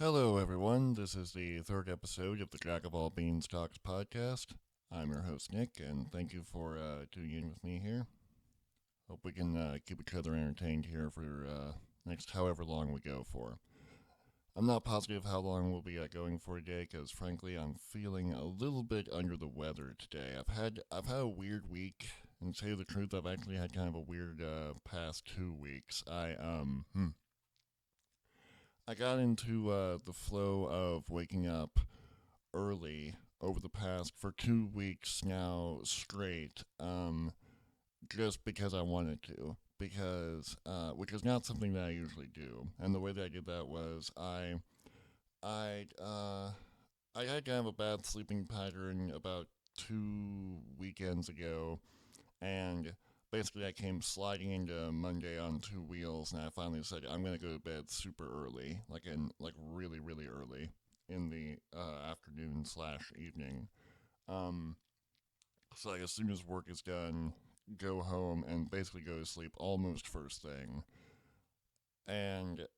Hello, everyone. This is the third episode of the Jack of All Beanstalks podcast. I'm your host, Nick, and thank you for tuning in with me here. Hope we can keep each other entertained here for next however long we go for. I'm not positive how long we'll be going for today, because frankly, I'm feeling a little bit under the weather today. I've had a weird week, and to tell you the truth, I've actually had kind of a weird past 2 weeks. I got into the flow of waking up early over the past for 2 weeks now straight, just because I wanted to. Because which is not something that I usually do, and the way that I did that was I I had kind of a bad sleeping pattern about 2 weekends ago, and basically I came sliding into Monday on two wheels, and I finally said I'm gonna go to bed super early, like really really early in the afternoon slash evening. Um, so like as soon as work is done, go home and basically go to sleep almost first thing, and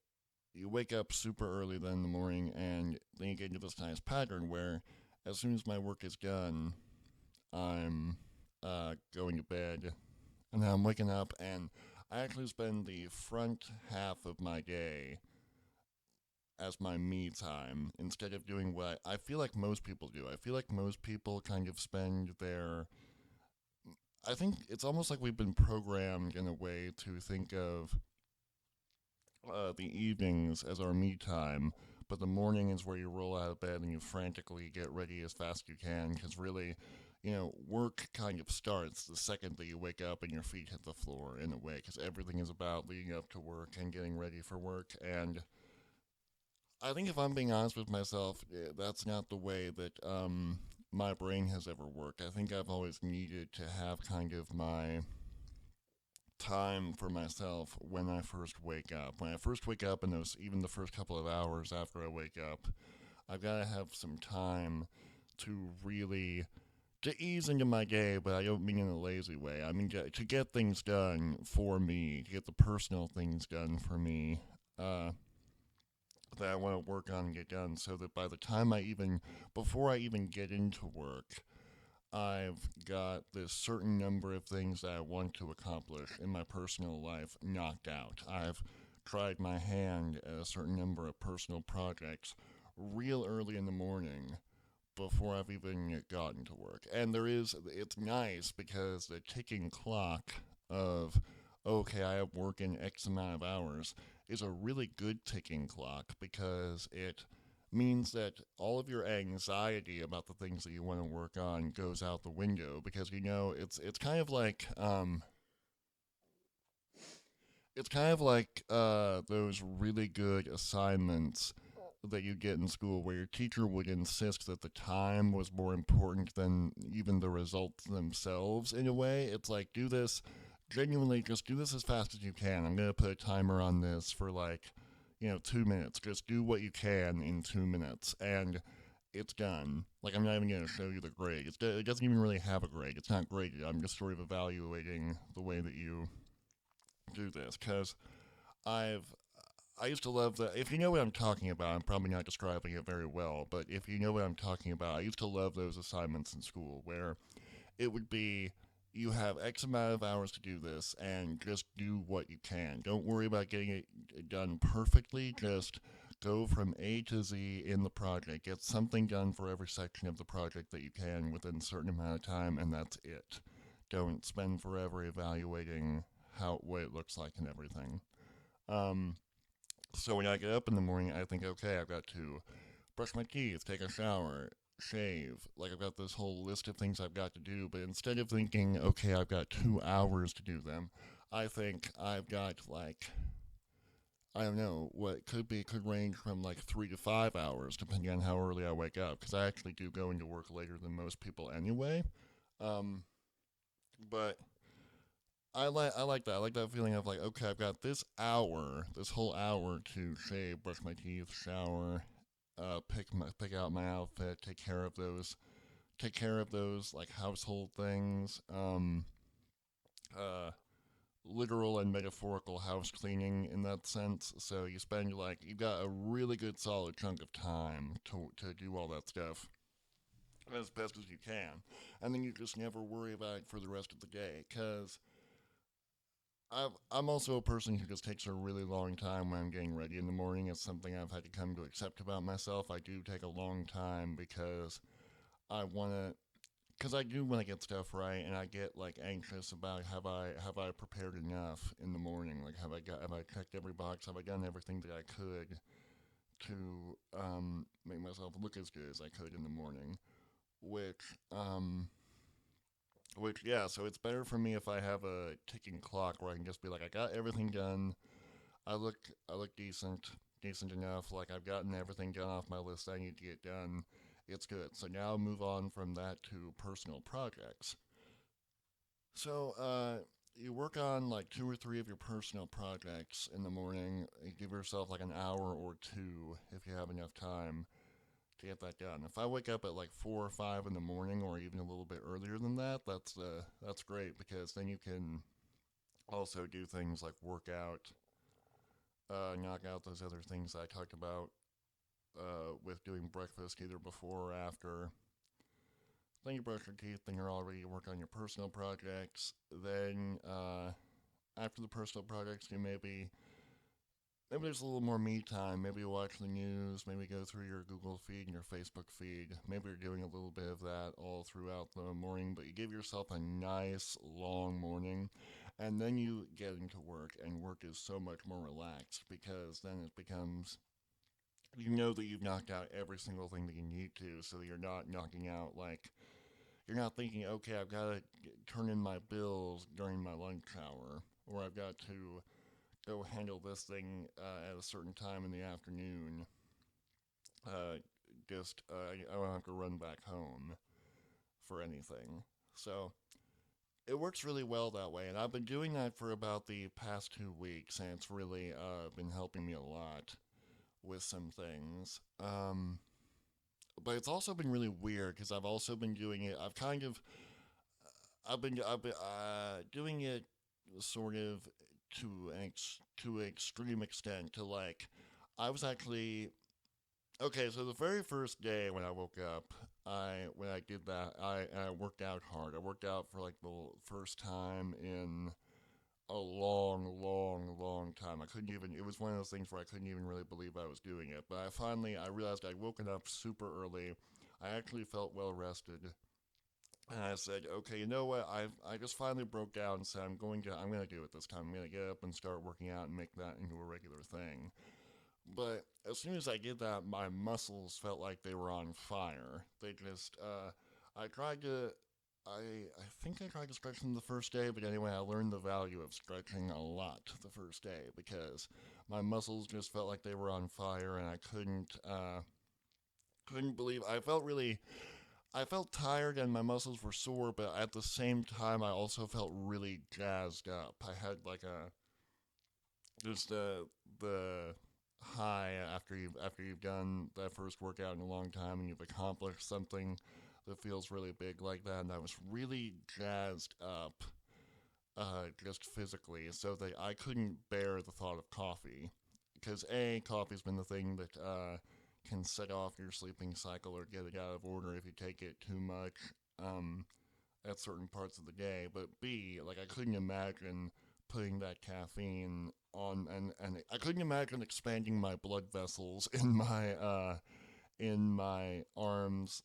you wake up super early then in the morning, and then you get into this nice pattern where as soon as my work is done, I'm going to bed, and then I'm waking up, and I actually spend the front half of my day as my me time instead of doing what I feel like most people do. I feel like most people kind of spend their. I think it's almost like we've been programmed in a way to think of the evenings as our me time, but the morning is where you roll out of bed and you frantically get ready as fast as you can, because really, work kind of starts the second that you wake up and your feet hit the floor in a way, because everything is about leading up to work and getting ready for work. And I think if I'm being honest with myself, that's not the way that my brain has ever worked. I think I've always needed to have kind of my time for myself when I first wake up. When I first wake up, and those even the first couple of hours after I wake up, I've got to have some time to really to ease into my day. But I don't mean in a lazy way. I mean to get things done for me, to get the personal things done for me. That I want to work on and get done, so that by the time before I even get into work, I've got this certain number of things that I want to accomplish in my personal life knocked out. I've tried my hand at a certain number of personal projects real early in the morning before I've even gotten to work. And it's nice because the ticking clock of, okay, I have work in X amount of hours is a really good ticking clock, because it means that all of your anxiety about the things that you want to work on goes out the window, because it's kind of like those really good assignments that you get in school where your teacher would insist that the time was more important than even the results themselves. In a way, it's like, do this, genuinely just do this as fast as you can. I'm going to put a timer on this for 2 minutes. Just do what you can in 2 minutes, and it's done. Like, I'm not even going to show you the grade. It doesn't even really have a grade. It's not graded. I'm just sort of evaluating the way that you do this, because I've I used to love that. If you know what I'm talking about, I'm probably not describing it very well, but if you know what I'm talking about, I used to love those assignments in school where it would be, you have X amount of hours to do this, and just do what you can. Don't worry about getting it done perfectly. Just go from A to Z in the project. Get something done for every section of the project that you can within a certain amount of time, and that's it. Don't spend forever evaluating what it looks like and everything. Um, so when I get up in the morning, I think, okay, I've got to brush my teeth, take a shower, shave. Like, I've got this whole list of things I've got to do. But instead of thinking, okay, I've got 2 hours to do them, I think I've got, like, I don't know, what could range from like 3 to 5 hours, depending on how early I wake up. Because I actually do go into work later than most people anyway. Um, but I like that. I like that feeling of like, okay, I've got this whole hour to shave, brush my teeth, shower, pick out my outfit, take care of those like household things, uh, literal and metaphorical house cleaning in that sense. So you spend like you got a really good solid chunk of time to do all that stuff as best as you can, and then you just never worry about it for the rest of the day. Cause I'm also a person who just takes a really long time when I'm getting ready in the morning. It's something I've had to come to accept about myself. I do take a long time because I want to because I do want to get stuff right, and I get like anxious about have I prepared enough in the morning? Like have I checked every box? Have I done everything that I could to make myself look as good as I could in the morning? Which um, which yeah, so it's better for me if I have a ticking clock where I can just be like I got everything done. I look decent enough. Like I've gotten everything done off my list I need to get done. It's good. So now I'll move on from that to personal projects. So, you work on like two or three of your personal projects in the morning. You give yourself like an hour or two if you have enough time to get that done. If I wake up at like 4 or 5 in the morning, or even a little bit earlier than that, that's great because then you can also do things like work out, knock out those other things I talked about with doing breakfast either before or after. Then you brush your teeth, then you're all ready to work on your personal projects. Then after the personal projects, you maybe there's a little more me time. Maybe you watch the news. Maybe go through your Google feed and your Facebook feed. Maybe you're doing a little bit of that all throughout the morning. But you give yourself a nice long morning, and then you get into work, and work is so much more relaxed because then it becomes you know that you've knocked out every single thing that you need to, so that you're not knocking out like you're not thinking, okay, I've got to turn in my bills during my lunch hour, or I've got to go handle this thing at a certain time in the afternoon. Uh, I don't have to run back home for anything. So it works really well that way, and I've been doing that for about the past 2 weeks, and it's really been helping me a lot with some things. But it's also been really weird because I've also been doing it. I've been doing it sort of to an extreme extent. To like, I was actually okay. So the very first day when I woke up, when I did that, I worked out hard. I worked out for like the first time in a long time. I couldn't even. It was one of those things where I couldn't even really believe I was doing it. But I realized I'd woken up super early. I actually felt well rested, and I said, okay, you know what? I just finally broke down and said I'm going to do it this time. I'm going to get up and start working out and make that into a regular thing. But as soon as I did that, my muscles felt like they were on fire. They just I tried to I think I tried to stretch them the first day, but anyway, I learned the value of stretching a lot the first day because my muscles just felt like they were on fire, and I couldn't believe I felt tired and my muscles were sore, but at the same time, I also felt really jazzed up. I had like a just the high after you've done that first workout in a long time and you've accomplished something that feels really big like that, and I was really jazzed up, just physically, so that I couldn't bear the thought of coffee, because coffee's been the thing that can set off your sleeping cycle or get it out of order if you take it too much um, at certain parts of the day. But B, like I couldn't imagine putting that caffeine on, and I couldn't imagine expanding my blood vessels in my arms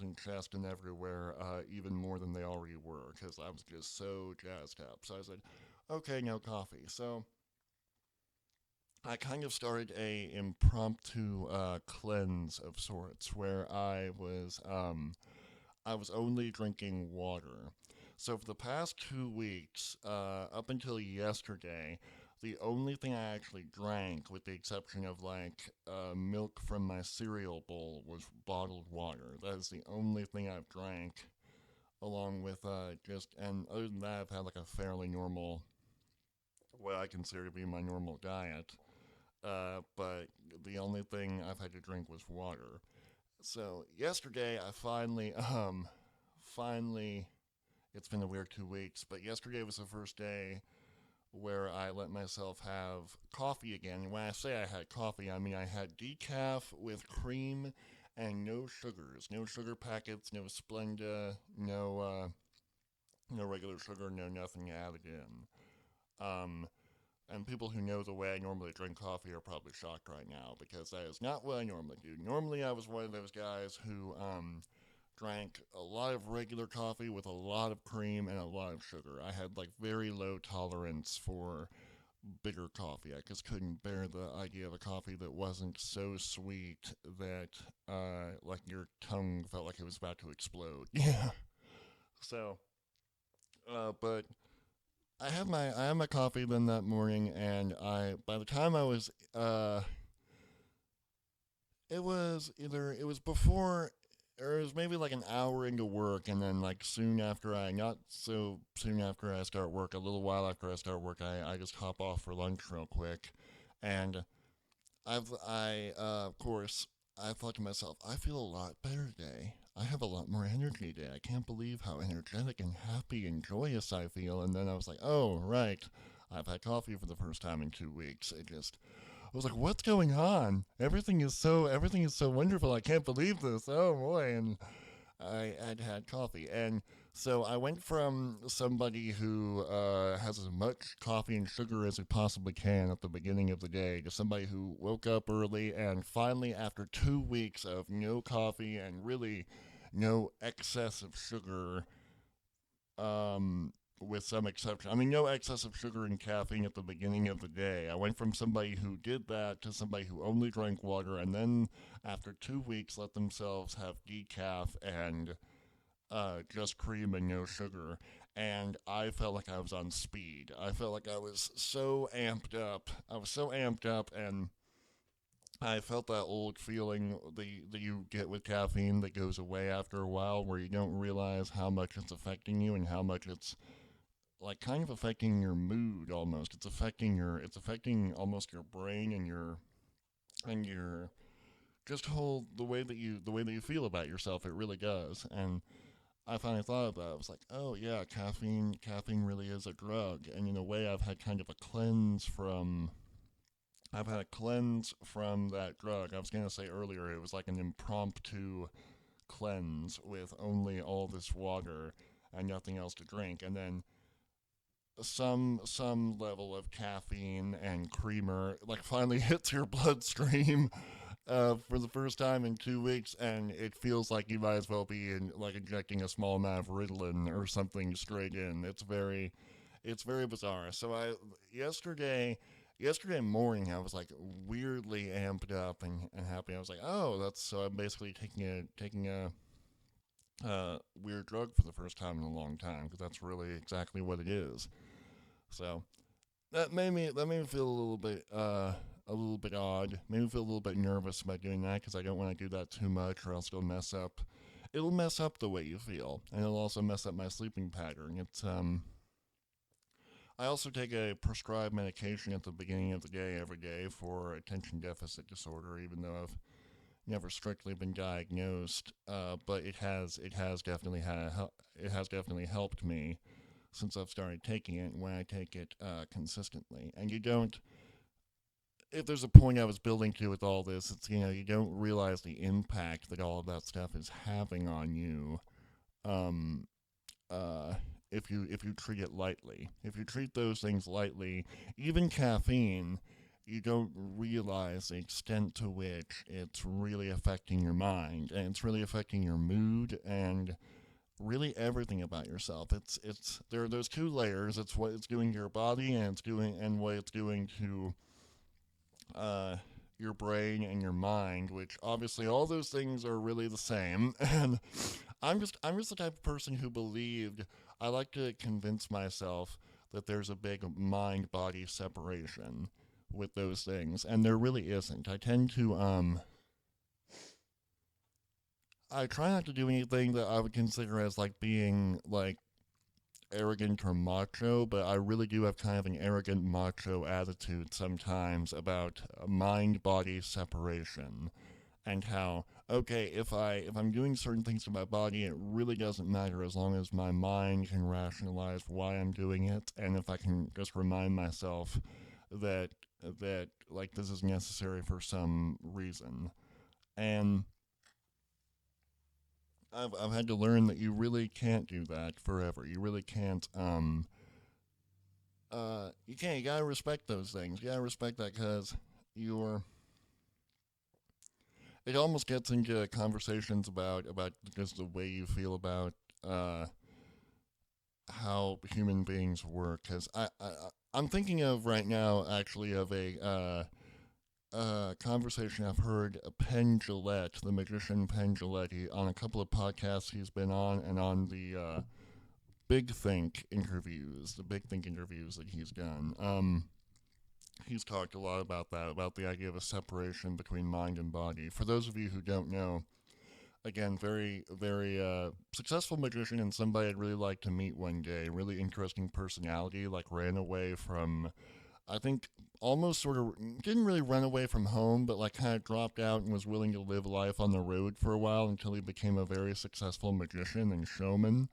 and chest and everywhere, even more than they already were, because I was just so jazzed up. So I said, okay, no coffee. So I kind of started a impromptu cleanse of sorts, where I was only drinking water. So for the past 2 weeks, up until yesterday, the only thing I actually drank, with the exception of like milk from my cereal bowl, was bottled water. That is the only thing I've drank, along with and other than that, I've had like a fairly normal, what I consider to be my normal diet. But the only thing I've had to drink was water. So yesterday, finally it's been a weird 2 weeks. But yesterday was the first day where I let myself have coffee again. And when I say I had coffee, I mean I had decaf with cream and no sugars, no sugar packets, no Splenda, no regular sugar, no nothing added in. And people who know the way I normally drink coffee are probably shocked right now because that is not what I normally do. Normally, I was one of those guys who drank a lot of regular coffee with a lot of cream and a lot of sugar. I had like very low tolerance for bitter coffee. I just couldn't bear the idea of a coffee that wasn't so sweet that like your tongue felt like it was about to explode. Yeah. So, but I had my coffee then that morning, and I by the time I was it was before or it was maybe like an hour into work, and then like soon after not so soon after I start work, a little while after I start work, I just hop off for lunch real quick, and of course I thought to myself, I feel a lot better today. I have a lot more energy today. I can't believe how energetic and happy and joyous I feel. And then I was like, oh right, I've had coffee for the first time in 2 weeks. I was like, what's going on? Everything is so wonderful. I can't believe this. Oh boy. And I had coffee. And so I went from somebody who has as much coffee and sugar as he possibly can at the beginning of the day to somebody who woke up early and finally, after 2 weeks of no coffee and really no excess of sugar, with some exception. I mean, no excess of sugar and caffeine at the beginning of the day. I went from somebody who did that to somebody who only drank water, and then after 2 weeks, let themselves have decaf and just cream and no sugar. And I felt like I was on speed. I felt like I was so amped up. I was so amped up, and I felt that old feeling that you get with caffeine that goes away after a while, where you don't realize how much it's affecting you and how much it's like kind of affecting your mood almost. It's affecting almost your brain and your just whole the way that you feel about yourself. It really does. And I finally thought of that. I was like, oh yeah, caffeine really is a drug. And in a way, I've had a cleanse from that drug. I was gonna say earlier, it was like an impromptu cleanse with only all this water and nothing else to drink, and then some level of caffeine and creamer like finally hits your bloodstream for the first time in 2 weeks, and it feels like you might as well be like injecting a small amount of Ritalin or something straight in. It's very bizarre. So I yesterday morning I was like weirdly amped up and happy. I was like, oh, that's so I'm basically taking a weird drug for the first time in a long time because that's really exactly what it is. So that made me feel a little bit odd. Made me feel a little bit nervous about doing that because I don't want to do that too much or else it'll mess up the way you feel, and it'll also mess up my sleeping pattern. I also take a prescribed medication at the beginning of the day every day for attention deficit disorder, even though I've never strictly been diagnosed. But it has definitely helped me since I've started taking it when I take it consistently. And you don't, if there's a point I was building to with all this, it's, you don't realize the impact that all of that stuff is having on you. Um, if you treat it lightly, if you treat those things lightly, even caffeine, you don't realize the extent to which it's really affecting your mind and it's really affecting your mood and really everything about yourself. It's there are those two layers. It's what it's doing to your body and what it's doing to uh your brain and your mind, which obviously all those things are really the same. And I'm just the type of person who believed I like to convince myself that there's a big mind body separation with those things, and there really isn't. I try not to do anything that I would consider as like being like arrogant or macho, but I really do have kind of an arrogant macho attitude sometimes about mind body separation. and how, okay, if I'm doing certain things to my body, it really doesn't matter as long as my mind can rationalize why I'm doing it, and if I can just remind myself that like this is necessary for some reason. And I've had to learn that you really can't do that forever. You really can't. You can't. You gotta respect those things. You gotta respect that because you're. It almost gets into conversations about just the way you feel about uh how human beings work. Because I'm thinking of right now actually of a conversation I've heard Penn Jillette, the magician Penn Jillette, on a couple of podcasts he's been on, and on the Big Think interviews that he's done. He's talked a lot about that, about the idea of a separation between mind and body. For those of you who don't know, again, very successful magician and somebody I'd really like to meet one day. Really interesting personality, like ran away from, I think, almost sort of didn't really run away from home, but like kind of dropped out and was willing to live life on the road for a while until he became a very successful magician and showman.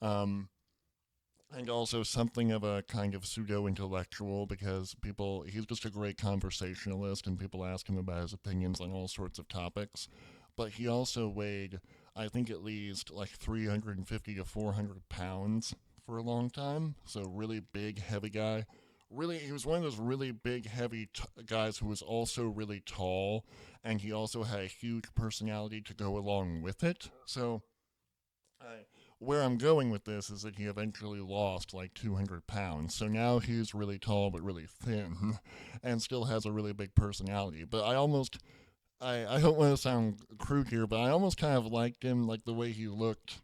Um, and also something of a kind of pseudo intellectual because he's just a great conversationalist and people ask him about his opinions on all sorts of topics. But he also weighed, I think, at least like 350 to 400 pounds for a long time. So, really big, heavy guy. Really, he was one of those really big, heavy guys who was also really tall, and he also had a huge personality to go along with it. So, I, where I'm going with this is that he eventually lost like 200 pounds. So now he's really tall but really thin and still has a really big personality. But I don't want to sound crude here, but I almost kind of liked him, like the way he looked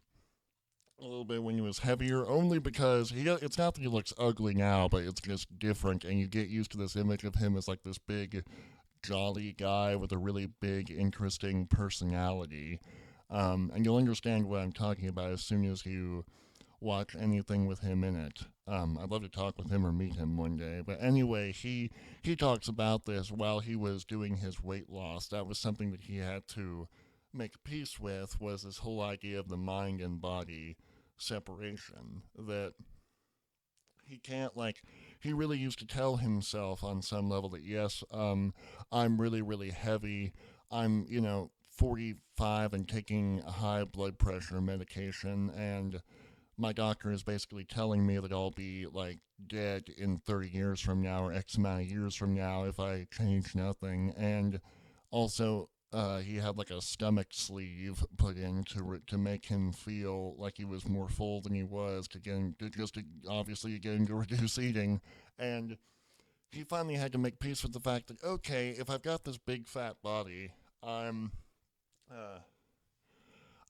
a little bit when he was heavier, only because it's not that he looks ugly now, but it's just different, and you get used to this image of him as like this big, jolly guy with a really big, interesting personality. And you'll understand what I'm talking about as soon as you watch anything with him in it. I'd love to talk with him or meet him one day. But anyway, he talks about this while he was doing his weight loss. That was something that he had to make peace with, was this whole idea of the mind and body separation. That he can't, like, he really used to tell himself on some level that yes, I'm really really heavy. I'm 45 and taking high blood pressure medication, and my doctor is basically telling me that I'll be like dead in 30 years from now or X amount of years from now if I change nothing. And also, he had like a stomach sleeve put in to make him feel like he was more full than he was to obviously get him to reduce eating. And he finally had to make peace with the fact that okay, if I've got this big fat body, I'm uh,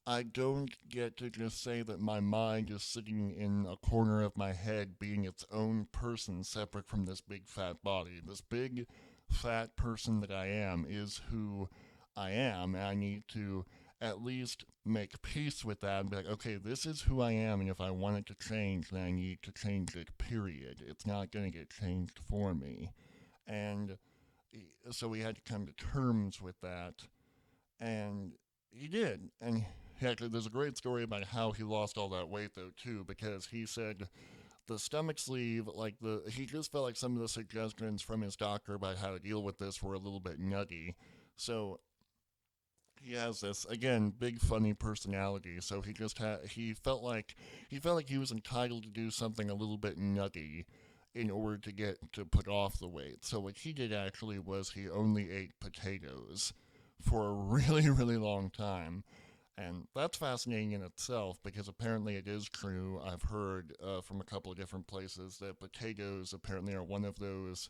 I don't get to just say that my mind is sitting in a corner of my head being its own person separate from this big fat body. This big fat person that I am is who I am, and I need to at least make peace with that and be like, okay, this is who I am, and if I want it to change, then I need to change it, period. It's not going to get changed for me. And so we had to come to terms with that, and he did. And actually, there's a great story about how he lost all that weight, though, too, because he said the stomach sleeve, he just felt like some of the suggestions from his doctor about how to deal with this were a little bit nutty. So he has this again big funny personality. So he felt like he was entitled to do something a little bit nutty in order to get to put off the weight. So what he did actually was he only ate potatoes for a really really long time. And that's fascinating in itself because apparently it is true. I've heard from a couple of different places that potatoes apparently are one of those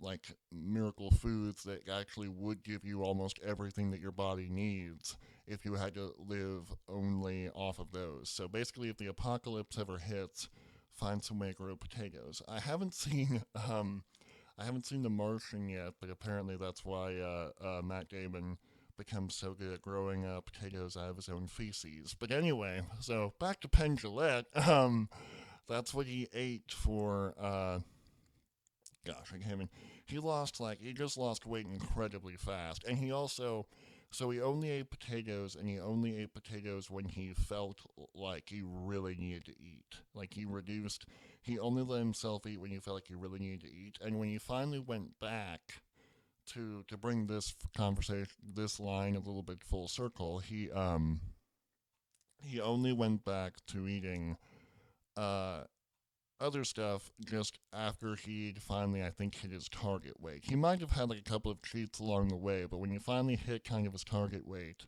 like miracle foods that actually would give you almost everything that your body needs if you had to live only off of those. So basically, if the apocalypse ever hits, find some way to grow potatoes. I haven't seen The Martian yet, but apparently that's why Matt Damon becomes so good at growing potatoes out of his own feces. But anyway, so back to Penn Jillette. That's what he ate for. Gosh, I can't even. he just lost weight incredibly fast, and he only ate potatoes, and he only ate potatoes when he felt like he really needed to eat. Like he only let himself eat when he felt like he really needed to eat, and when he finally went back to bring this conversation, this line a little bit full circle, he only went back to eating uh other stuff just after he'd finally, I think, hit his target weight. He might have had like a couple of cheats along the way, but when he finally hit kind of his target weight,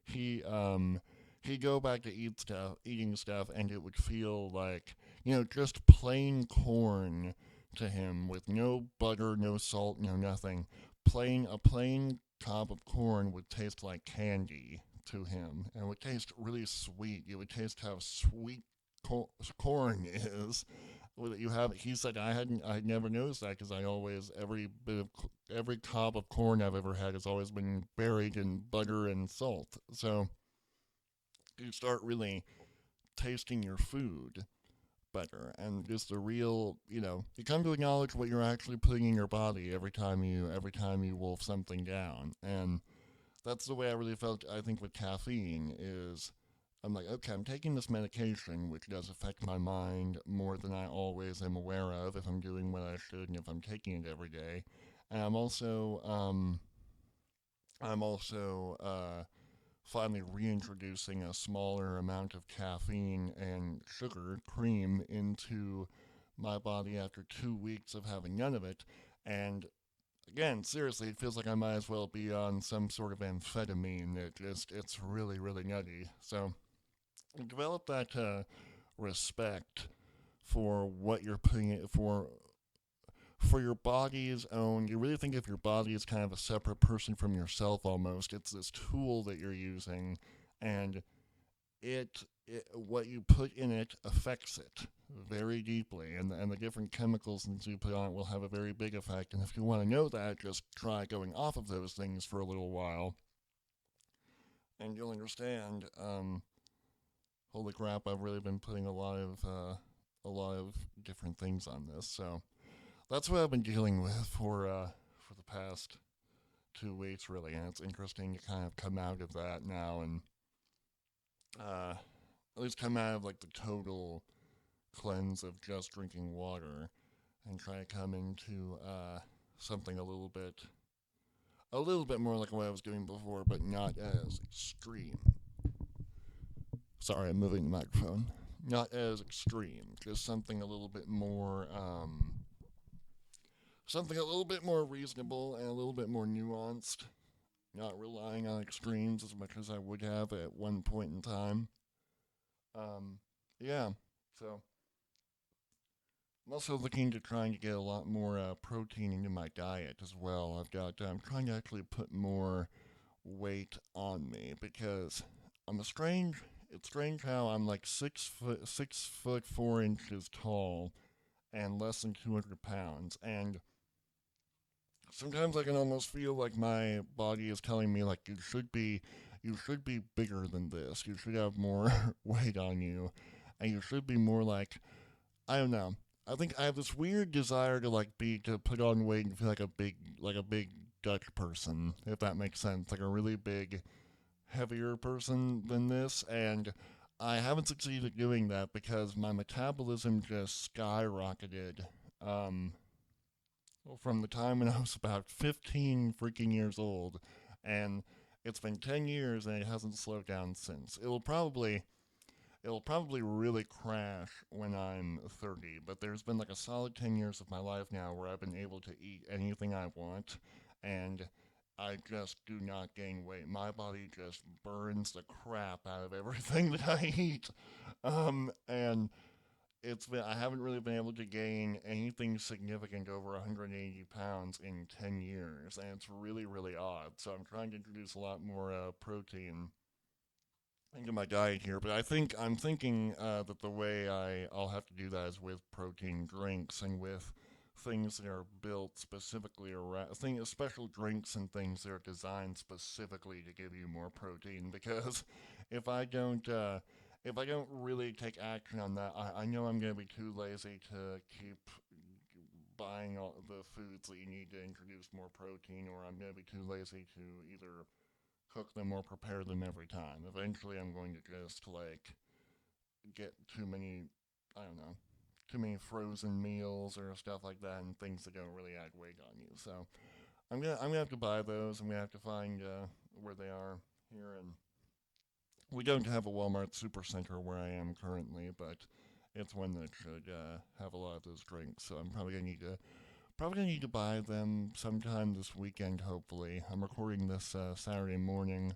he he'd go back to eating stuff, and it would feel like, just plain corn to him with no butter, no salt, no nothing. Plain cob of corn would taste like candy to him, and would taste really sweet. You would taste how sweet corn is. You have. He said I'd never noticed that because I always every cob of corn I've ever had has always been buried in butter and salt. So you start really tasting your food better, and just the real, you come to acknowledge what you're actually putting in your body every time you wolf something down. And that's the way I really felt, I think, with caffeine. Is I'm like, okay, I'm taking this medication, which does affect my mind more than I always am aware of if I'm doing what I should and if I'm taking it every day. And I'm also finally reintroducing a smaller amount of caffeine and sugar, cream, into my body after 2 weeks of having none of it. And again, seriously, it feels like I might as well be on some sort of amphetamine. It's really, really nutty. So develop that respect for what you're putting it for your body's own. You really think of your body as kind of a separate person from yourself almost. It's this tool that you're using, and what you put in it affects it very deeply, and the different chemicals and things you put on it will have a very big effect. And if you want to know that, just try going off of those things for a little while, and you'll understand. Holy crap! I've really been putting a lot of different things on this, so that's what I've been dealing with for the past 2 weeks, really, and it's interesting to kind of come out of that now and at least come out of like the total cleanse of just drinking water and try to come into something a little bit more like what I was doing before, but not as extreme. Sorry, I'm moving the microphone. Not as extreme, just something a little bit more reasonable and a little bit more nuanced, not relying on extremes as much as I would have at one point in time. Um, yeah, so I'm also looking to trying to get a lot more protein into my diet as well. I'm trying to actually put more weight on me because I'm a strange. It's strange how I'm like 6 foot 4 inches tall, and less than 200 pounds, and sometimes I can almost feel like my body is telling me like you should be bigger than this. You should have more weight on you, and you should be more like, I don't know. I think I have this weird desire to put on weight and feel like a big Dutch person, if that makes sense, like a really big, heavier person than this, and I haven't succeeded doing that because my metabolism just skyrocketed. Um, from the time when I was about 15 freaking years old, and it's been 10 years and it hasn't slowed down since. It'll probably really crash when I'm 30, but there's been like a solid 10 years of my life now where I've been able to eat anything I want, and I just do not gain weight. My body just burns the crap out of everything that I eat. And I haven't really been able to gain anything significant over 180 pounds in 10 years, and it's really, really odd. So I'm trying to introduce a lot more protein into my diet here, but I'm thinking that the way I'll have to do that is with protein drinks and with things that are built specifically around special drinks and things that are designed specifically to give you more protein. Because if I don't uh, if I don't really take action on that, I know I'm going to be too lazy to keep buying all the foods that you need to introduce more protein, or I'm going to be too lazy to either cook them or prepare them every time. Eventually, I'm going to just like get too many, I don't know, too many frozen meals or stuff like that, and things that don't really add weight on you. So I'm gonna have to buy those. I'm gonna have to find where they are here, and we don't have a Walmart Supercenter where I am currently, but it's one that should have a lot of those drinks. So I'm probably gonna need to buy them sometime this weekend. Hopefully, I'm recording this Saturday morning,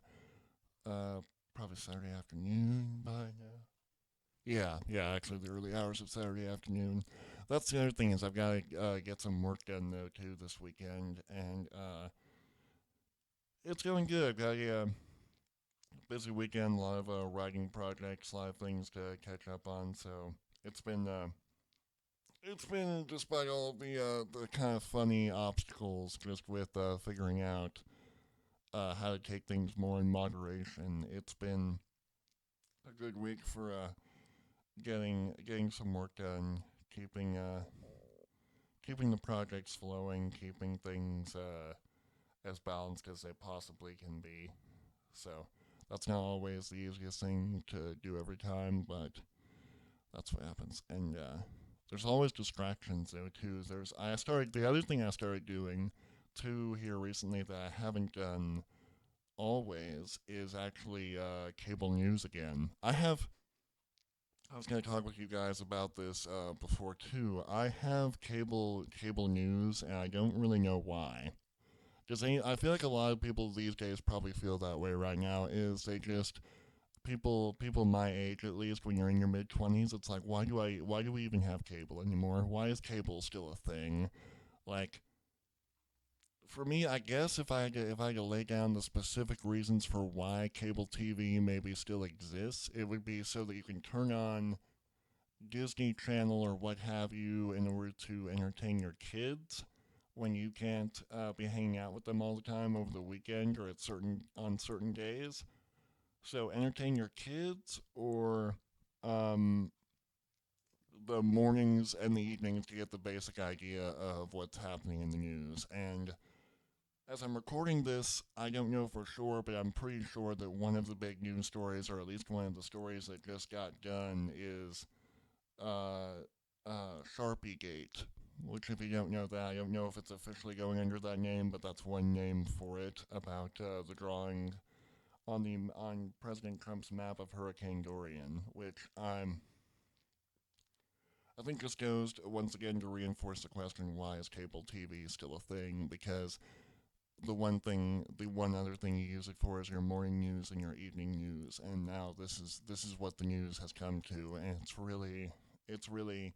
uh, probably Saturday afternoon by now. Yeah, actually the early hours of Saturday afternoon. That's the other thing is I've got to get some work done though too this weekend, and it's going good. I've got a busy weekend, a lot of writing projects, a lot of things to catch up on. So it's been uh, it's been despite all the kind of funny obstacles just with figuring out how to take things more in moderation. It's been a good week for getting some work done, keeping keeping the projects flowing, keeping things as balanced as they possibly can be. So that's not always the easiest thing to do every time, but that's what happens. And there's always distractions though too. The other thing I started doing too here recently that I haven't done always is actually cable news again. I was going to talk with you guys about this before too. I have cable news, and I don't really know why. I feel like a lot of people these days probably feel that way right now. Is they just people my age at least when you're in your mid 20s, it's like why do we even have cable anymore? Why is cable still a thing? Like for me, I guess if I had to lay down the specific reasons for why cable TV maybe still exists, it would be so that you can turn on Disney Channel or what have you in order to entertain your kids when you can't be hanging out with them all the time over the weekend or at certain on certain days. So entertain your kids or um, the mornings and the evenings to get the basic idea of what's happening in the news. And as I'm recording this, I don't know for sure, but I'm pretty sure that one of the big news stories, or at least one of the stories that just got done, is uh, Sharpie Gate. Which, if you don't know that, I don't know if it's officially going under that name, but that's one name for it. About the drawing on President Trump's map of Hurricane Dorian, which I think just goes once again to reinforce the question: why is cable TV still a thing? Because the one other thing you use it for is your morning news and your evening news, and now this is what the news has come to, and it's really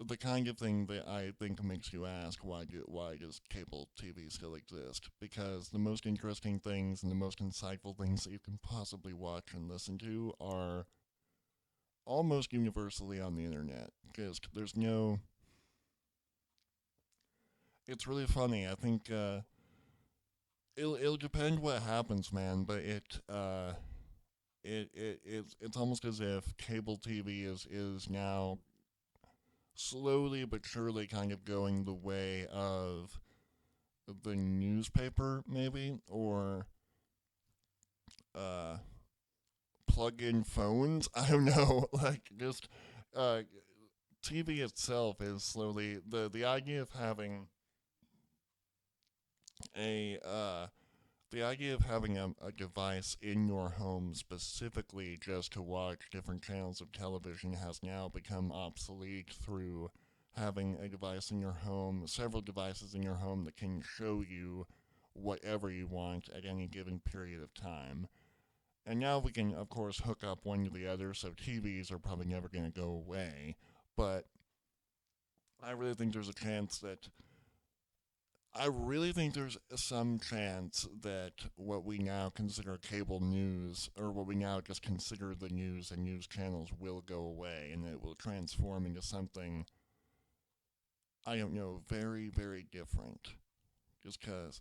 the kind of thing that I think makes you ask why does cable TV still exist? Because the most interesting things and the most insightful things that you can possibly watch and listen to are almost universally on the internet. Just there's no. It's really funny. I think it'll depend what happens, man. But it's almost as if cable TV is now slowly but surely kind of going the way of the newspaper, maybe, or uh, plug-in phones. I don't know, like just uh, TV itself is slowly the idea of having a the idea of having a device in your home specifically just to watch different channels of television has now become obsolete through having a device in your home, several devices in your home that can show you whatever you want at any given period of time. And now we can, of course, hook up one to the other, so TVs are probably never going to go away. But I really think there's a chance that I really think there's some chance that what we now consider cable news, or what we now just consider the news and news channels, will go away and it will transform into something, I don't know, very, very different. Just because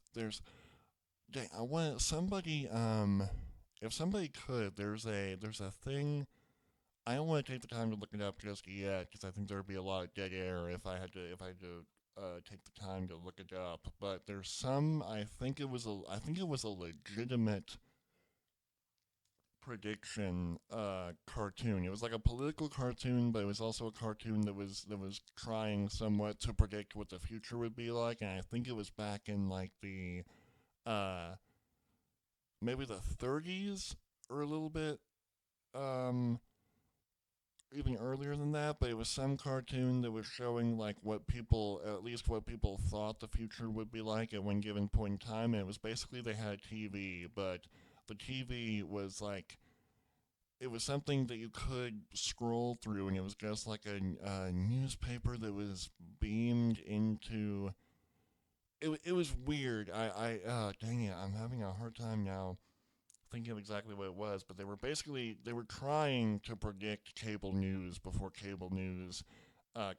dang, I want somebody, if somebody could, there's a thing. I don't want to take the time to look it up just yet because I think there'd be a lot of dead air if I had to take the time to look it up. But there's some. I think it was a legitimate prediction cartoon. It was like a political cartoon, but it was also a cartoon that was trying somewhat to predict what the future would be like. And I think it was back in like the uh maybe the 30s or a little bit um even earlier than that, but it was some cartoon that was showing like what people, at least what people thought the future would be like at one given point in time. And it was basically they had a TV, but the TV was like it was something that you could scroll through, and it was just like a newspaper that was beamed into. It was weird. Dang it, I'm having a hard time now thinking of exactly what it was, but they were trying to predict cable news before cable news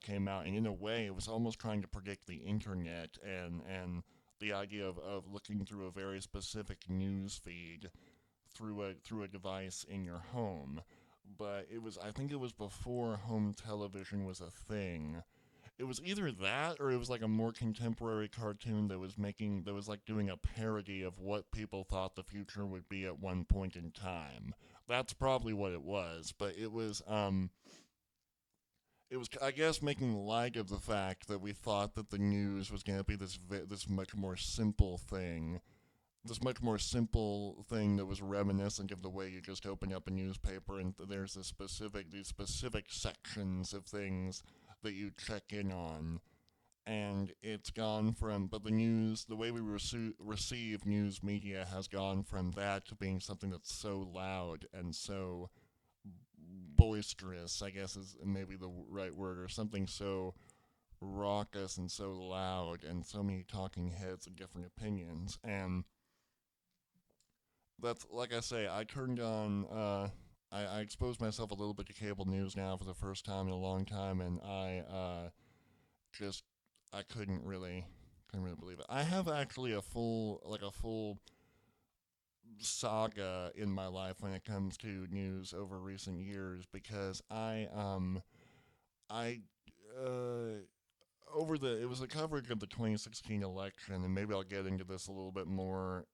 came out, and in a way, it was almost trying to predict the internet and the idea of looking through a very specific news feed through a device in your home. But it was I think it was before home television was a thing. It was either that or it was like a more contemporary cartoon that was like doing a parody of what people thought the future would be at one point in time. That's probably what but it was I guess making light of the fact that we thought that the news was going to be this much more simple thing, that was reminiscent of the way you just open up a newspaper and there's these specific sections of things that you check in on. And it's gone from, but the way we receive news media has gone from that to being something that's so loud and so boisterous, I guess is maybe the right word, or something so raucous and so loud and so many talking heads and different opinions. And that's like I say, I turned on. I exposed myself a little bit to cable news now for the first time in a long time, and just I couldn't really believe it. I have actually a full saga in my life when it comes to news over recent years because I uh over the it was the coverage of the 2016 election, and maybe I'll get into this a little bit more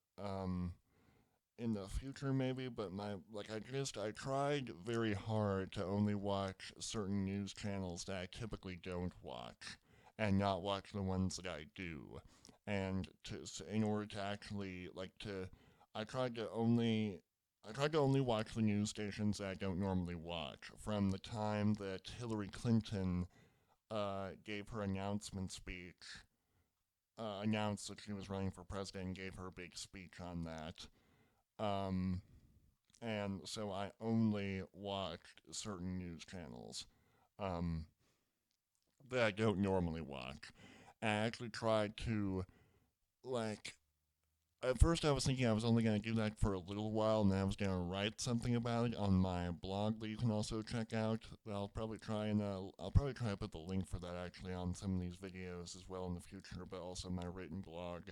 in the future maybe, but I tried very hard to only watch certain news channels that I typically don't watch and not watch the ones that I do. And in order to actually like to I tried to only watch the news stations that I don't normally watch from the time that Hillary Clinton gave her announcement speech, announced that she was running for president and gave her a big speech on that. Um, and so I only watched certain news channels um, that I don't normally watch. And I actually tried to, like, at first I was thinking I was only going to do that for a little while and then I was going to write something about it on my blog that you can also check out. I'll probably try to put the link for that actually on some of these videos as well in the future, but also my written blog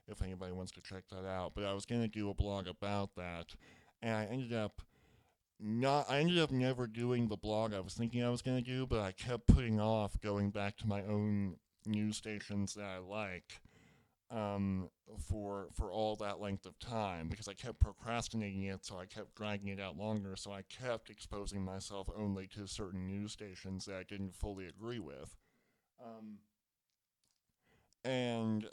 if anybody wants to check that out. But I was going to do a blog about that, and I ended up never doing the blog I was thinking I was going to do, but I kept putting off going back to my own news stations that I like for all that length of time because I kept procrastinating it, so I kept dragging it out longer. So I kept exposing myself only to certain news stations that I didn't fully agree with. Um, and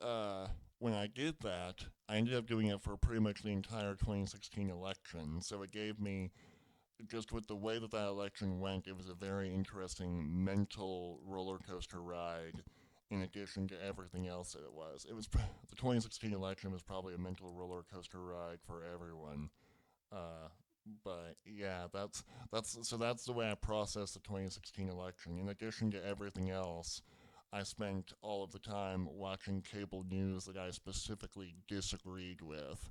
when I did that, I ended up doing it for pretty much the entire 2016 election. So it gave me just with the way that election went, it was a very interesting mental roller coaster ride. In addition to everything else that it was, the 2016 election was probably a mental roller coaster ride for everyone. Uh, but yeah, that's the way I processed the 2016 election. In addition to everything else, I spent all of the time watching cable news that I specifically disagreed with.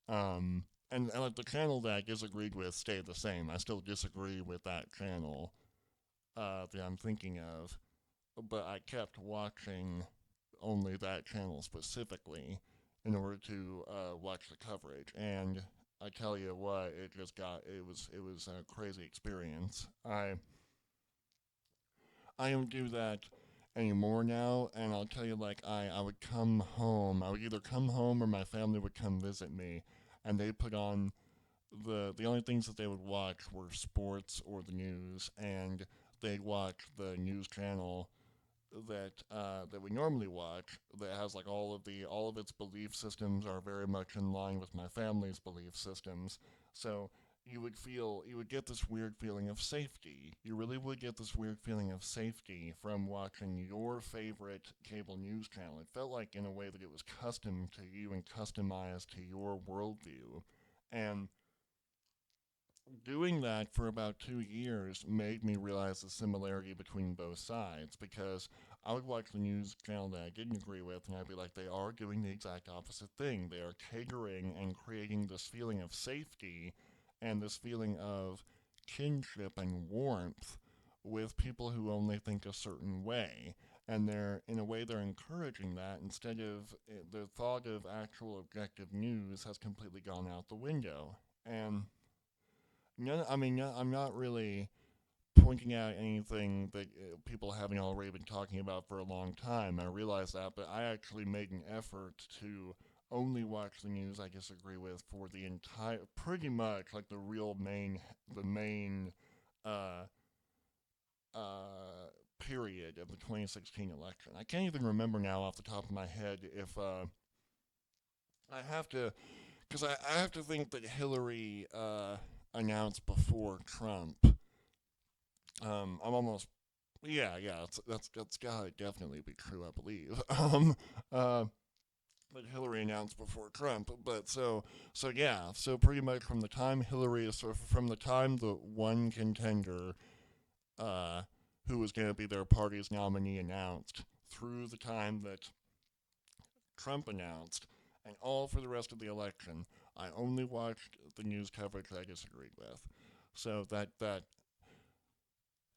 And like the channel that I disagreed with stayed the same. I still disagree with that channel that I'm thinking of, but I kept watching only that channel specifically in order to watch the coverage. And I tell you what, it was a crazy experience. I don't do that anymore now. And I'll tell you, like, I would come home. I would either come home or my family would come visit me, and they put on the only things that they would watch were sports or the news, and they'd watch the news channel that we normally watch that has like all of its belief systems are very much in line with my family's belief systems. So you would get this weird feeling of safety. You really would get this weird feeling of safety from watching your favorite cable news channel. It felt like in a way that it was custom to you and customized to your worldview. And doing that for about 2 years made me realize the similarity between both sides because I would watch the news channel that I didn't agree with and I'd be like, they are doing the exact opposite thing. They are catering and creating this feeling of safety and this feeling of kinship and warmth with people who only think a certain way. And in a way, they're encouraging that instead of the thought of actual objective news has completely gone out the window. And no, I mean, no, I'm not really pointing out anything that people haven't already been talking about for a long time. I realize that, but I actually made an effort to only watch the news I disagree with for the entire, pretty much like the main, uh, period of the 2016 election. I can't even remember now off the top of my head if I have to, because I have to think that Hillary announced before Trump. I'm almost yeah, that's gotta definitely be true, I believe. Uh, but Hillary announced before Trump, but so yeah, so pretty much from the time from the time the one contender, uh, who was going to be their party's nominee announced, through the time that Trump announced, and all for the rest of the election, I only watched the news coverage I disagreed with. So that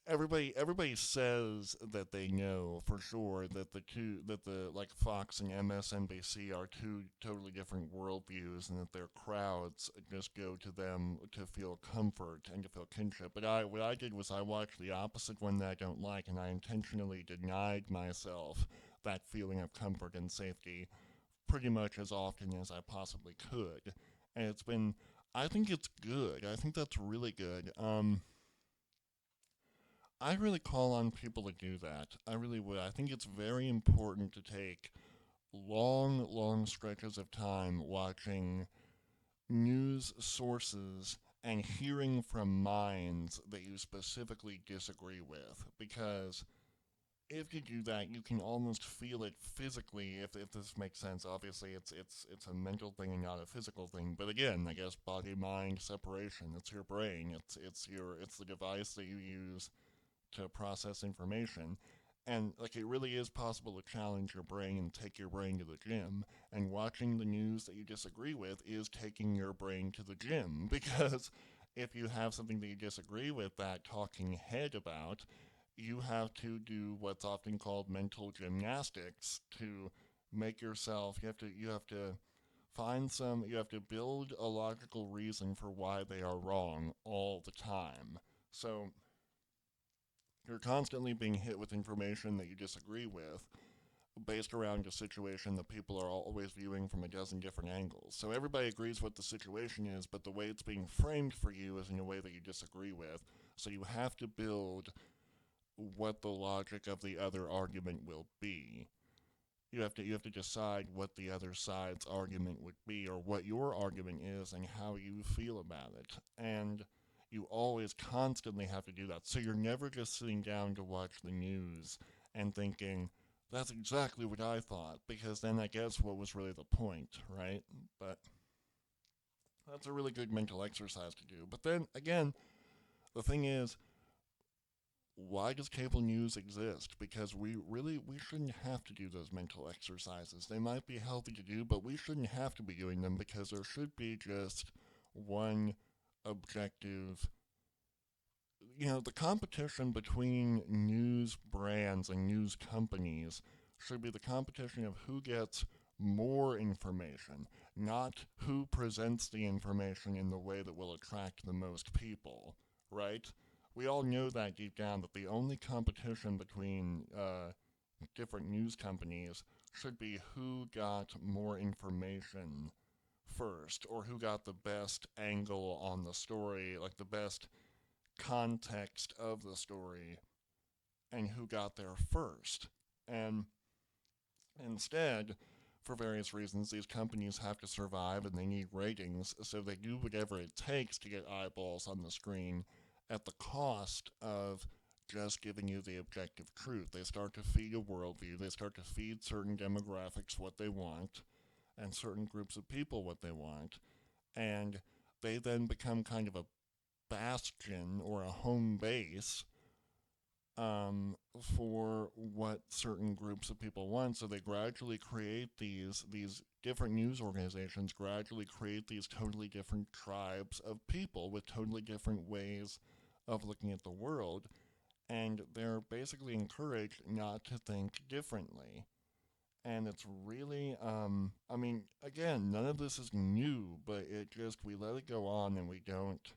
everybody says that they know for sure that the like Fox and MSNBC are two totally different worldviews and that their crowds just go to them to feel comfort and to feel kinship. But I what I did was I watched the opposite one that I don't like and I intentionally denied myself that feeling of comfort and safety pretty much as often as I possibly could. And it's been I think it's good. I think that's really good. I really call on people to do that. I really would. I think it's very important to take long stretches of time watching news sources and hearing from minds that you specifically disagree with. Because if you do that, you can almost feel it physically. If this makes sense, obviously it's a mental thing and not a physical thing. But again, I guess body mind separation. It's your brain. It's the device that you use to process information. And like it really is possible to challenge your brain and take your brain to the gym. And watching the news that you disagree with is taking your brain to the gym because if you have something that you disagree with that talking head about, you have to do what's often called mental gymnastics to make yourself you have to you have to build a logical reason for why they are wrong all the time. So you're constantly being hit with information that you disagree with based around a situation that people are always viewing from a dozen different angles. So everybody agrees what the situation is, but the way it's being framed for you is in a way that you disagree with. So you have to build what the logic of the other argument will be. You have to decide what the other side's argument would be or what your argument is and how you feel about it. And you always constantly have to do that. So you're never just sitting down to watch the news and thinking, that's exactly what I thought, because then I guess what was really the point, right? But that's a really good mental exercise to do. But then again, the thing is, why does cable news exist? Because we shouldn't have to do those mental exercises. They might be healthy to do, but we shouldn't have to be doing them because there should be just one objective. The competition between news brands and news companies should be the competition of who gets more information, not who presents the information in the way that will attract the most people, right? We all know that deep down that the only competition between different news companies should be who got more information first, or who got the best angle on the story, like the best context of the story, and who got there first. And instead, for various reasons, these companies have to survive and they need ratings, so they do whatever it takes to get eyeballs on the screen at the cost of just giving you the objective truth. They start to feed a worldview, they start to feed certain demographics what they want, and certain groups of people what they want, and they then become kind of a bastion or a home base for what certain groups of people want. So they gradually create these different news organizations gradually create these totally different tribes of people with totally different ways of looking at the world, and they're basically encouraged not to think differently. And it's really, I mean, again, none of this is new, but it just, we let it go on and we don't,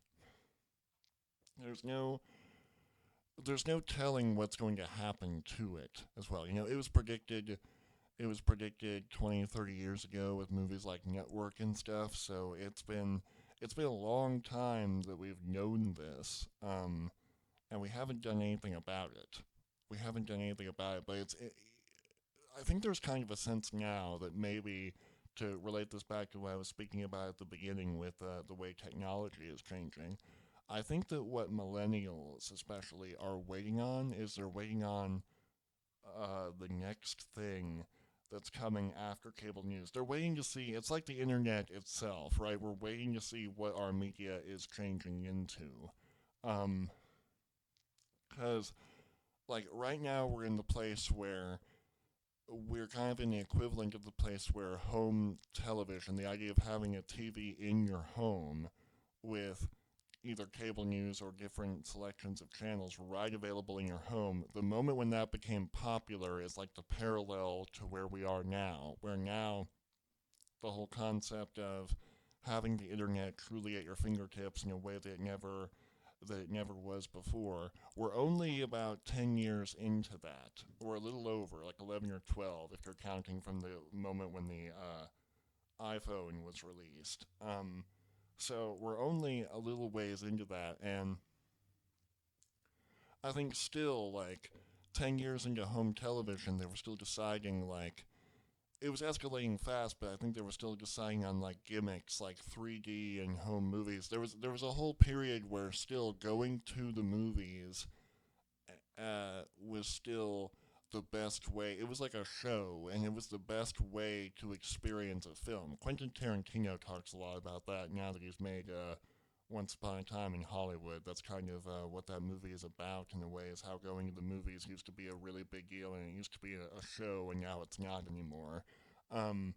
there's no there's no telling what's going to happen to it as well. It was predicted 20, 30 years ago with movies like Network and stuff. So it's been a long time that we've known this, and we haven't done anything about it. We haven't done anything about it, but I think there's kind of a sense now that maybe, to relate this back to what I was speaking about at the beginning with the way technology is changing, I think that what millennials especially are waiting on is they're waiting on the next thing that's coming after cable news. They're waiting to see, it's like the internet itself, right? We're waiting to see what our media is changing into. Um, because, like, right now we're in the place where we're kind of in the equivalent of the place where home television, the idea of having a TV in your home with either cable news or different selections of channels right available in your home, the moment when that became popular is like the parallel to where we are now, where now the whole concept of having the internet truly at your fingertips in a way that it never was before. We're only about 10 years into that, or a little over, like 11 or 12, if you're counting from the moment when the iPhone was released. So we're only a little ways into that, and I think still, like, 10 years into home television, they were still deciding, like, it was escalating fast, but I think they were still deciding on like gimmicks like 3D and home movies. There was a whole period where still going to the movies was still the best way. It was like a show, and it was the best way to experience a film. Quentin Tarantino talks a lot about that now that he's made Once Upon a Time in Hollywood. That's kind of what that movie is about in a way, is how going to the movies used to be a really big deal, and it used to be a show, and now it's not anymore. Um,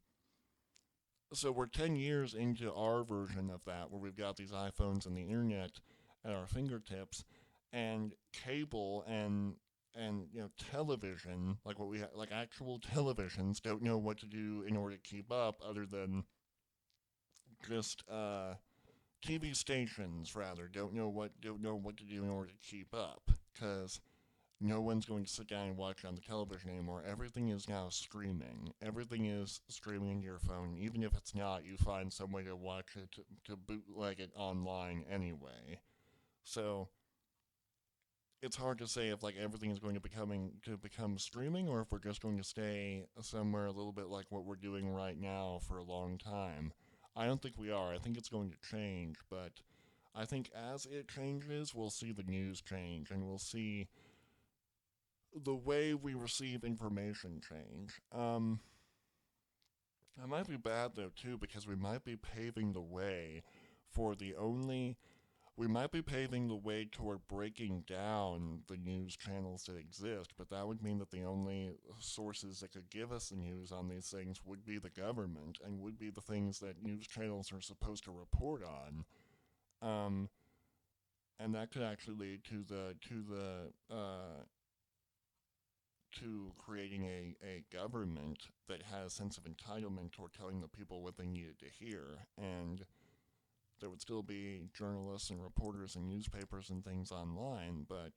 so we're 10 years into our version of that, where we've got these iPhones and the internet at our fingertips, and cable and television, like like actual televisions, don't know what to do in order to keep up, other than just TV stations rather don't know what to do in order to keep up, because no one's going to sit down and watch on the television anymore. Everything is now streaming. Everything is streaming into your phone. Even if it's not, you find some way to watch it, to bootleg it online anyway. So it's hard to say if like everything is going to become streaming, or if we're just going to stay somewhere a little bit like what we're doing right now for a long time. I don't think we are. I think it's going to change, but I think as it changes, we'll see the news change, and we'll see the way we receive information change. That might be bad though too, because we might be paving the way for the only we might be paving the way toward breaking down the news channels that exist, but that would mean that the only sources that could give us the news on these things would be the government, and would be the things that news channels are supposed to report on. Um, and that could actually lead to creating a government that has a sense of entitlement toward telling the people what they needed to hear. And there would still be journalists and reporters and newspapers and things online, but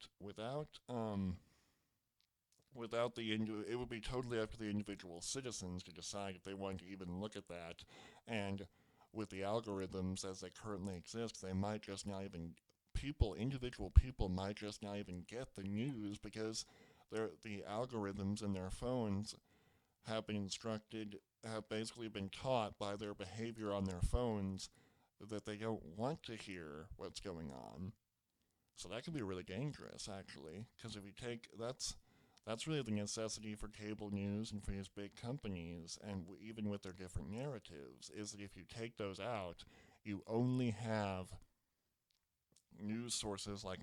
it would be totally up to the individual citizens to decide if they want to even look at that. And with the algorithms as they currently exist, they might just not even individual people might just not even get the news because the algorithms in their phones have basically been taught by their behavior on their phones that they don't want to hear what's going on. So that can be really dangerous, actually, because if you take that's really the necessity for cable news and for these big companies, and even with their different narratives, is that if you take those out, you only have news sources like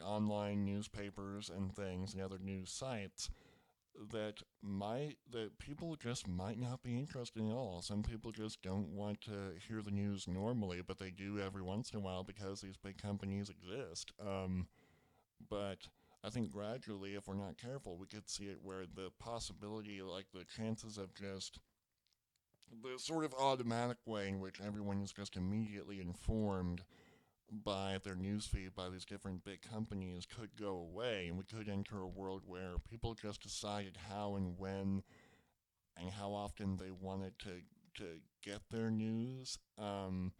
online newspapers and things and other news sites that people just might not be interested in at all. Some people just don't want to hear the news normally, but they do every once in a while because these big companies exist. But I think gradually, if we're not careful, we could see it where the possibility, like the chances of just the sort of automatic way in which everyone is just immediately informed by their newsfeed by these different big companies could go away, and we could enter a world where people just decided how and when and how often they wanted to get their news, and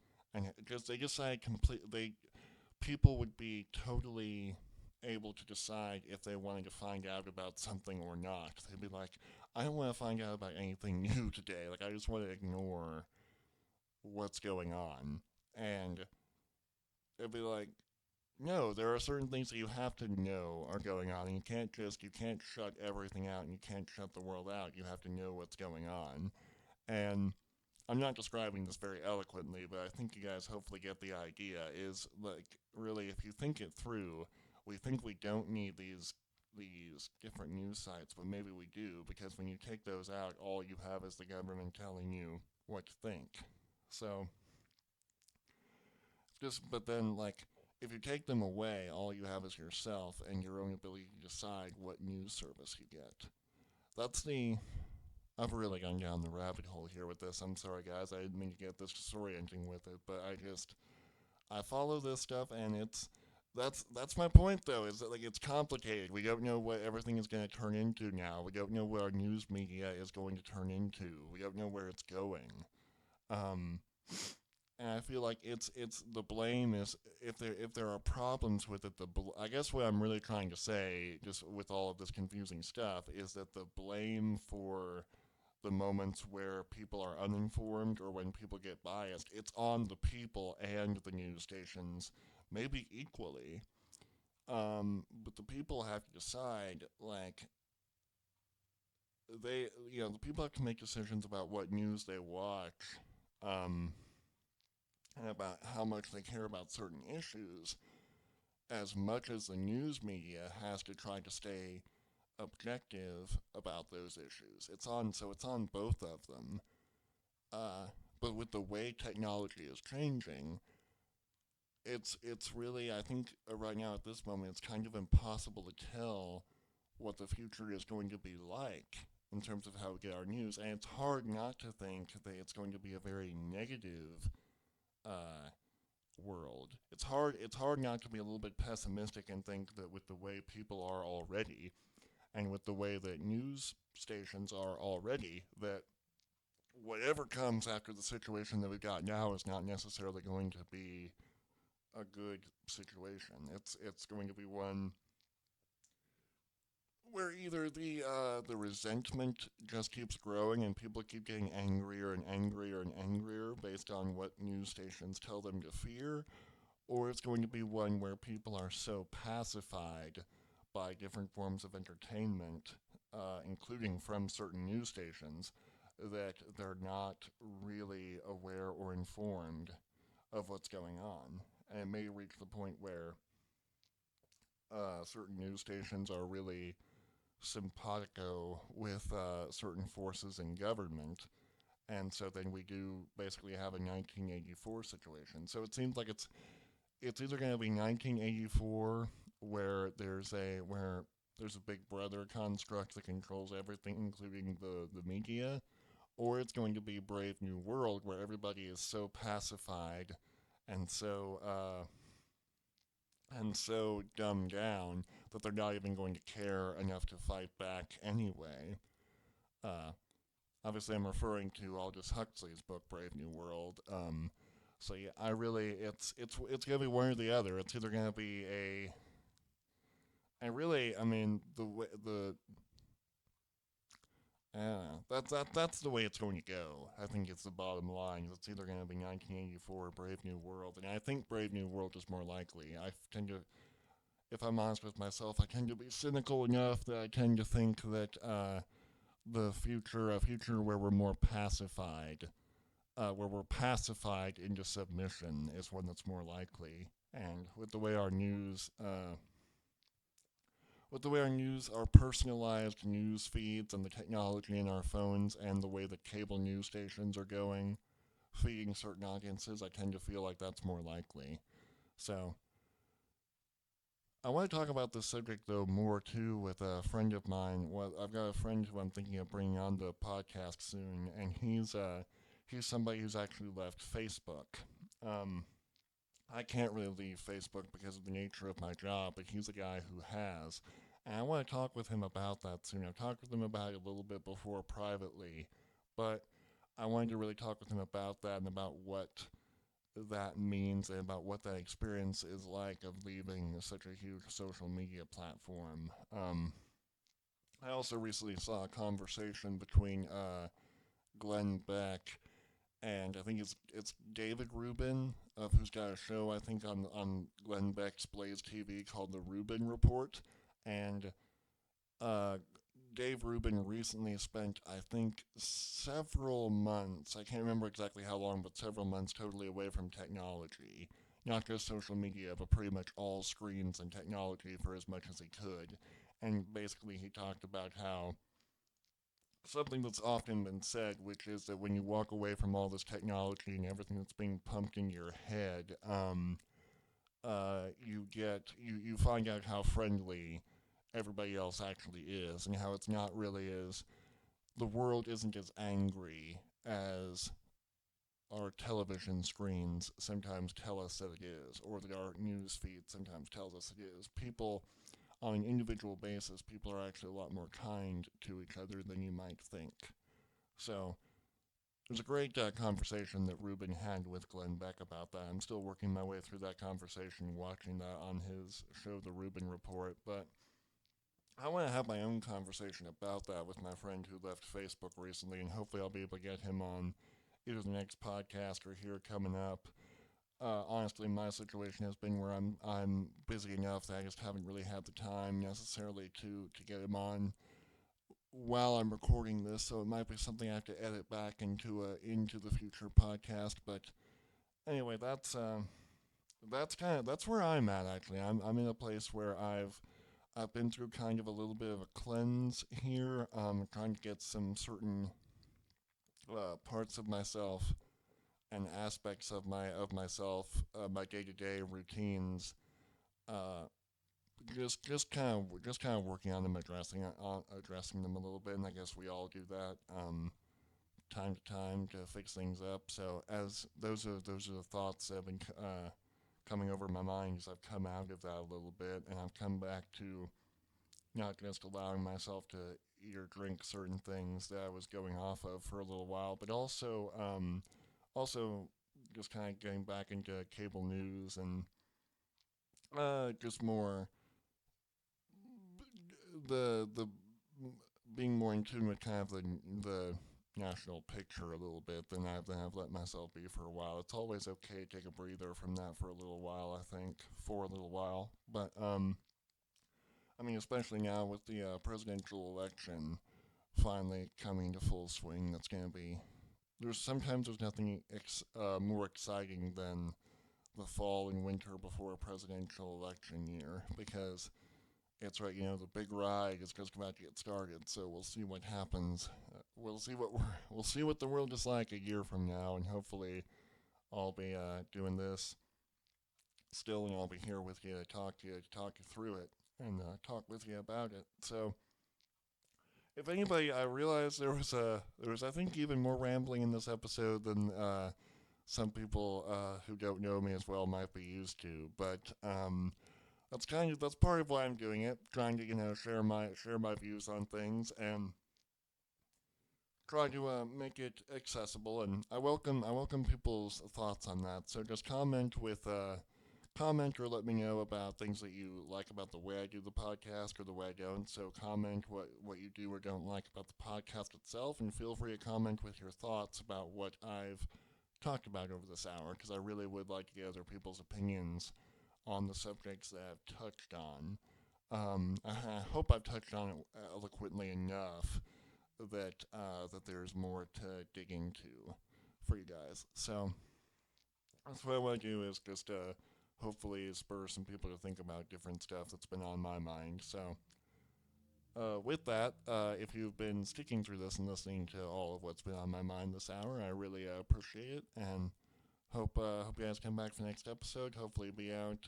just they decided completely people would be totally able to decide if they wanted to find out about something or not. They'd be like, I don't want to find out about anything new today. Like, I just want to ignore what's going on. And it'd be like, no, there are certain things that you have to know are going on, and you can't shut everything out, and you can't shut the world out. You have to know what's going on. And I'm not describing this very eloquently, but I think you guys hopefully get the idea. Is like really, if you think it through, we think we don't need these different news sites, but maybe we do, because when you take those out, all you have is the government telling you what to think. So but then like if you take them away, all you have is yourself and your own ability to decide what news service you get. That's the I've really gone down the rabbit hole here with this. I'm sorry, guys. I didn't mean to get this disorienting with it, but I follow this stuff, and that's my point, though. Is that like it's complicated. We don't know what everything is going to turn into now. We don't know what our news media is going to turn into. We don't know where it's going. Um, and I feel like it's the blame is if there are problems with it. I guess what I'm really trying to say, just with all of this confusing stuff, is that the blame for the moments where people are uninformed or when people get biased, it's on the people and the news stations, maybe equally. But the people have to decide, like, the people have to make decisions about what news they watch, um, and about how much they care about certain issues, as much as the news media has to try to stay objective about those issues. It's on both of them. But with the way technology is changing, it's really I think right now at this moment it's kind of impossible to tell what the future is going to be like in terms of how we get our news, and it's hard not to think that it's going to be a very negative uh, world. It's hard not to be a little bit pessimistic and think that with the way people are already, and with the way that news stations are already, that whatever comes after the situation that we've got now is not necessarily going to be a good situation. It's going to be one where either the resentment just keeps growing and people keep getting angrier and angrier and angrier based on what news stations tell them to fear, or it's going to be one where people are so pacified by different forms of entertainment, including from certain news stations, that they're not really aware or informed of what's going on. And it may reach the point where certain news stations are really simpatico with certain forces in government, and so then we do basically have a 1984 situation. So it seems like it's either going to be 1984 where there's a big brother construct that controls everything, including the media, or it's going to be Brave New World where everybody is so pacified and so and so dumbed down that they're not even going to care enough to fight back anyway. Uh, Obviously, I'm referring to Aldous Huxley's book Brave New World. So yeah, I really it's gonna be one or the other. It's either gonna be a and really, I mean the that's the way it's going to go. I think it's the bottom line. It's either going to be 1984 or Brave New World, and I think Brave New World is more likely. I tend to, if I'm honest with myself, I tend to be cynical enough that I tend to think that the future, a future where we're pacified into submission, is one that's more likely. And with the way our news, our personalized news feeds, and the technology in our phones, and the way that cable news stations are going, feeding certain audiences, I tend to feel like that's more likely. So I want to talk about this subject though more too with a friend of mine. Well, I've got a friend who I'm thinking of bringing on the podcast soon, and he's somebody who's actually left Facebook. Um, I can't really leave Facebook because of the nature of my job, but he's a guy who has. And I want to talk with him about that soon. I've talked with him about it a little bit before privately, but I wanted to really talk with him about that and about what that means and about what that experience is like of leaving such a huge social media platform. I also recently saw a conversation between Glenn Beck and I think it's David Rubin of who's got a show I think on Glenn Beck's Blaze TV called The Rubin Report, and uh, Dave Rubin recently spent I think several months, I can't remember exactly how long, but several months totally away from technology. Not just social media, but pretty much all screens and technology for as much as he could. And basically, he talked about how something that's often been said, which is that when you walk away from all this technology and everything that's being pumped in your head, you find out how friendly everybody else actually is, and how it's not really as the world isn't as angry as our television screens sometimes tell us that it is, or that our news feed sometimes tells us it is. People on an individual basis, people are actually a lot more kind to each other than you might think. So it was a great conversation that Ruben had with Glenn Beck about that. I'm still working my way through that conversation, watching that on his show, The Ruben Report. But I want to have my own conversation about that with my friend who left Facebook recently, and hopefully I'll be able to get him on either the next podcast or here coming up. Honestly, my situation has been where I'm busy enough that I just haven't really had the time necessarily to get him on while I'm recording this. So it might be something I have to edit back into the future podcast. But anyway, that's where I'm at actually. I'm in a place where I've been through kind of a little bit of a cleanse here. Trying to get some certain parts of myself and aspects of myself, my day to day routines, uh, just kind of working on them, addressing them a little bit, and I guess we all do that time to time to fix things up. So as those are the thoughts that have been coming over my mind as I've come out of that a little bit, and I've come back to not just allowing myself to eat or drink certain things that I was going off of for a little while, but also just kind of getting back into cable news and just more the being more in tune with kind of the national picture a little bit than I've let myself be for a while. It's always okay to take a breather from that for a little while. I think for a little while, but I mean, especially now with the presidential election finally coming to full swing, that's going to be there's nothing more exciting than the fall and winter before a presidential election year because it's right, the big ride is just about to get started. So we'll see what happens. We'll see what the world is like a year from now, and hopefully I'll be doing this still, and I'll be here with you to talk you through it, and talk with you about it. So if anybody, I realized there was I think even more rambling in this episode than some people who don't know me as well might be used to. But that's part of why I'm doing it, trying to share my views on things and try to make it accessible. And I welcome people's thoughts on that. So just comment or let me know about things that you like about the way I do the podcast or the way I don't. So comment what you do or don't like about the podcast itself, and feel free to comment with your thoughts about what I've talked about over this hour, because I really would like to get other people's opinions on the subjects that I've touched on. I hope I've touched on it eloquently enough that there's more to dig into for you guys. So that's what I want to do, is just hopefully spur some people to think about different stuff that's been on my mind. So with that, if you've been sticking through this and listening to all of what's been on my mind this hour, I really appreciate it, and hope you guys come back for the next episode. Hopefully, be out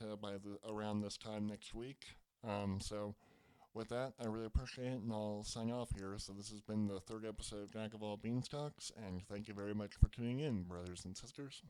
around this time next week. So with that, I really appreciate it, and I'll sign off here. So this has been the third episode of Jack of All Beanstalks, and thank you very much for tuning in, brothers and sisters.